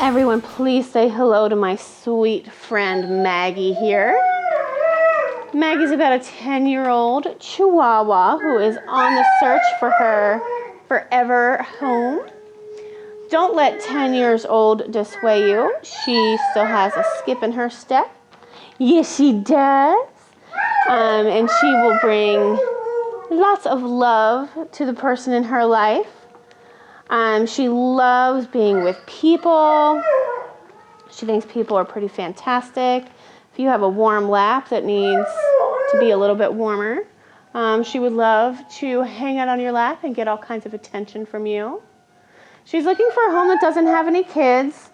Everyone, please say hello to my sweet friend Maggie here. Maggie's about a 10-year-old Chihuahua who is on the search for her forever home. Don't let 10 years old dissuade you. She still has a skip in her step. Yes, she does. And she will bring lots of love to the person in her life. She loves being with people. She thinks people are pretty fantastic. If you have a warm lap that needs to be a little bit warmer, she would love to hang out on your lap and get all kinds of attention from you. She's looking for a home that doesn't have any kids.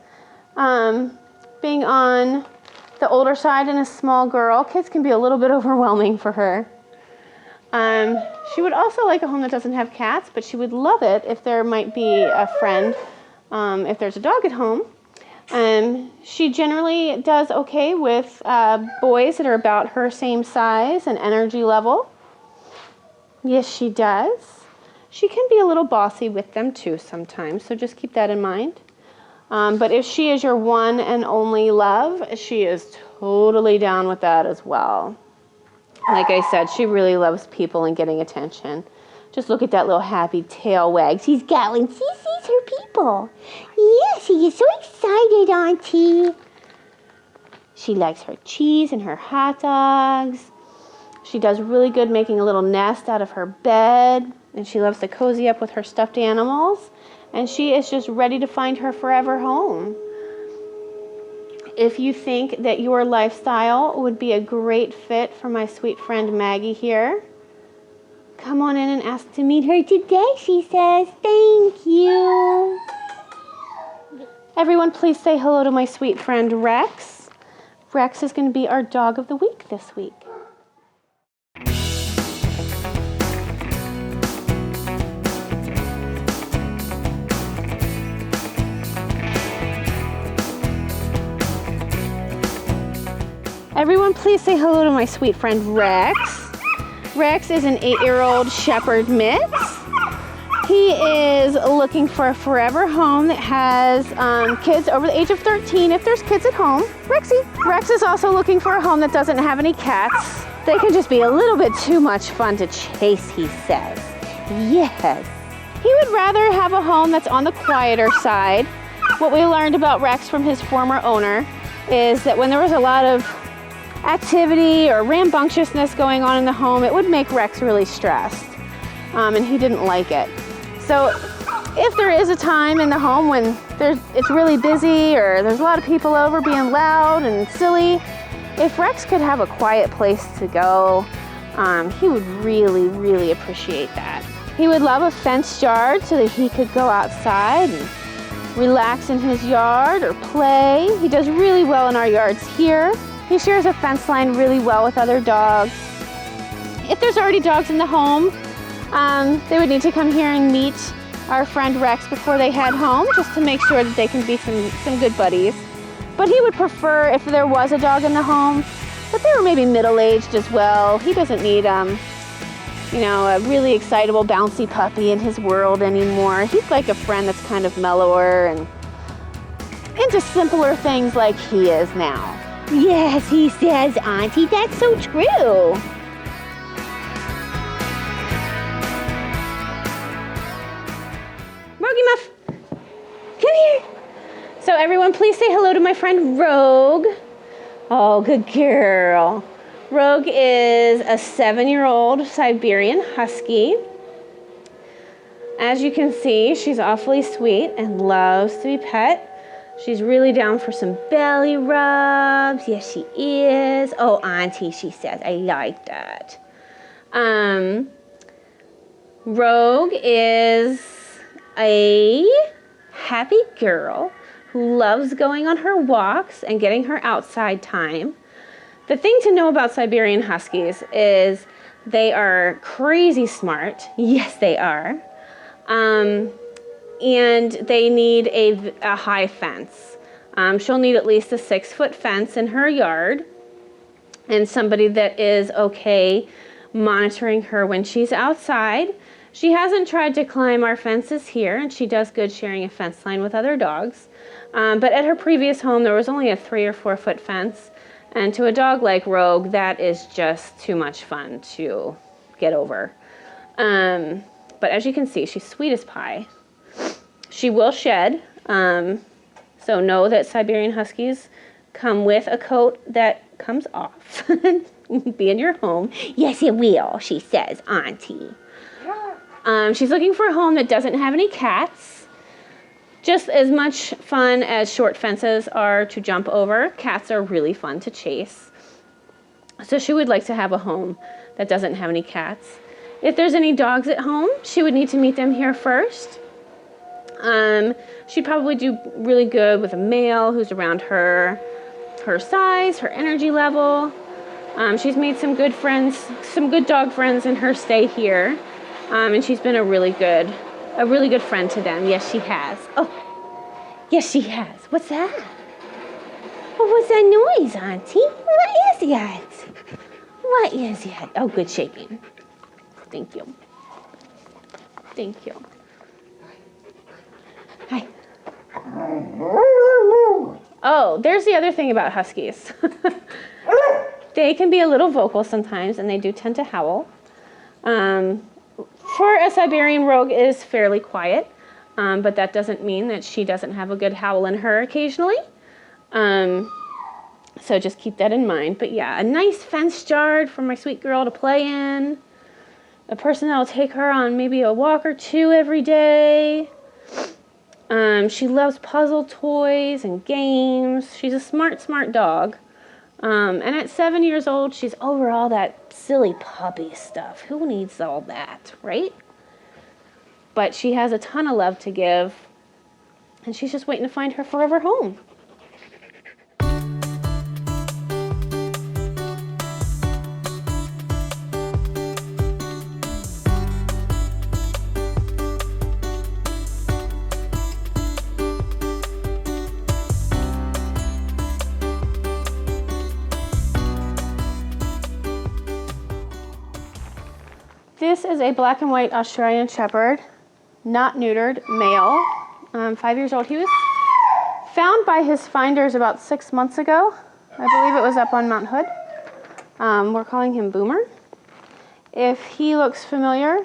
Being on the older side and a small girl, kids can be a little bit overwhelming for her. She would also like a home that doesn't have cats, but she would love it if there might be a friend, if there's a dog at home. She generally does okay with boys that are about her same size and energy level. Yes, she does. She can be a little bossy with them too sometimes, so just keep that in mind. But if she is your one and only love, she is totally down with that as well. Like I said, she really loves people and getting attention. Just look at that little happy tail wag she's got when she sees her people. Yeah, she is so excited, Auntie. She likes her cheese and her hot dogs. She does really good making a little nest out of her bed. And she loves to cozy up with her stuffed animals. And she is just ready to find her forever home. If you think that your lifestyle would be a great fit for my sweet friend Maggie here, come on in and ask to meet her today, she says. Thank you. Everyone, please say hello to my sweet friend Rex. Rex is going to be our dog of the week this week. Everyone, please say hello to my sweet friend Rex. Rex is an 8-year-old shepherd mix. He is looking for a forever home that has kids over the age of 13 if there's kids at home. Rexy. Rex is also looking for a home that doesn't have any cats. They can just be a little bit too much fun to chase, he says. Yes. He would rather have a home that's on the quieter side. What we learned about Rex from his former owner is that when there was a lot of activity or rambunctiousness going on in the home, it would make Rex really stressed, and he didn't like it. So if there is a time in the home when it's really busy or there's a lot of people over being loud and silly, if Rex could have a quiet place to go, he would really, really appreciate that. He would love a fenced yard so that he could go outside and relax in his yard or play. He does really well in our yards here. He shares a fence line really well with other dogs. If there's already dogs in the home, they would need to come here and meet our friend Rex before they head home, just to make sure that they can be some good buddies. But he would prefer if there was a dog in the home, but they were maybe middle-aged as well. He doesn't need, a really excitable, bouncy puppy in his world anymore. He's like a friend that's kind of mellower and into simpler things like he is now. Yes, he says, Auntie, that's so true. Rogie Muff, come here. So everyone, please say hello to my friend Rogue. Oh, good girl. Rogue is a 7-year-old Siberian Husky. As you can see, she's awfully sweet and loves to be pet. She's really down for some belly rubs. Yes, she is. Oh, Auntie, she says, I like that. Rogue is a happy girl who loves going on her walks and getting her outside time. The thing to know about Siberian Huskies is they are crazy smart. Yes, they are. And they need a high fence. She'll need at least a 6-foot fence in her yard, and somebody that is okay monitoring her when she's outside. She hasn't tried to climb our fences here, and she does good sharing a fence line with other dogs. But at her previous home, there was only a 3 or 4 foot fence. And to a dog like Rogue, that is just too much fun to get over. But as you can see, she's sweet as pie. She will shed. So know that Siberian Huskies come with a coat that comes off. Be in your home. Yes, it will, she says, Auntie. She's looking for a home that doesn't have any cats. Just as much fun as short fences are to jump over, cats are really fun to chase. So she would like to have a home that doesn't have any cats. If there's any dogs at home, she would need to meet them here first. She'd probably do really good with a male who's around her size, her energy level. She's made some good friends, some good dog friends in her stay here. And she's been a really good friend to them. Yes, she has. Oh, yes, she has. What's that? Oh, what's that noise, Auntie? What is that? What is that? Oh, good shaking. Thank you. Thank you. Hi. Oh, there's the other thing about Huskies. They can be a little vocal sometimes, and they do tend to howl. For a Siberian Rogue is fairly quiet, but that doesn't mean that she doesn't have a good howl in her occasionally. So just keep that in mind. But yeah, a nice fenced yard for my sweet girl to play in. A person that will take her on maybe a walk or two every day. She loves puzzle toys and games. She's a smart dog. And at 7 years old, she's over all that silly puppy stuff. Who needs all that, right? But she has a ton of love to give, and she's just waiting to find her forever home. This is a black and white Australian Shepherd, not neutered, male, 5 years old. He was found by his finders about 6 months ago. I believe it was up on Mount Hood. We're calling him Boomer. If he looks familiar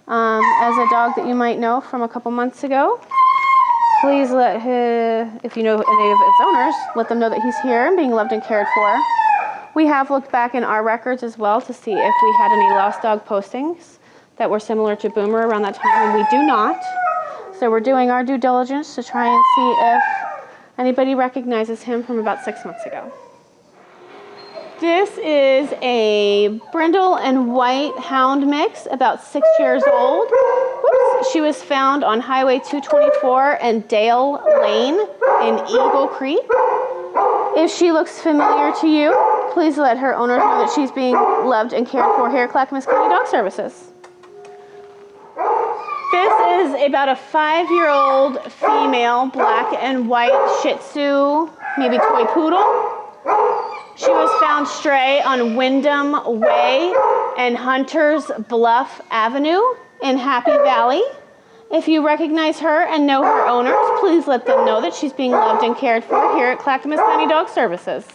as a dog that you might know from a couple months ago, please if you know any of its owners, let them know that he's here and being loved and cared for. We have looked back in our records as well to see if we had any lost dog postings that were similar to Boomer around that time, and we do not. So we're doing our due diligence to try and see if anybody recognizes him from about 6 months ago. This is a brindle and white hound mix, about 6 years old. Whoops. She was found on Highway 224 and Dale Lane in Eagle Creek. If she looks familiar to you, please let her owners know that she's being loved and cared for here at Clackamas County Dog Services. This is about a 5-year-old female black and white Shih Tzu, maybe toy poodle. She was found stray on Wyndham Way and Hunter's Bluff Avenue in Happy Valley. If you recognize her and know her owners, please let them know that she's being loved and cared for here at Clackamas County Dog Services.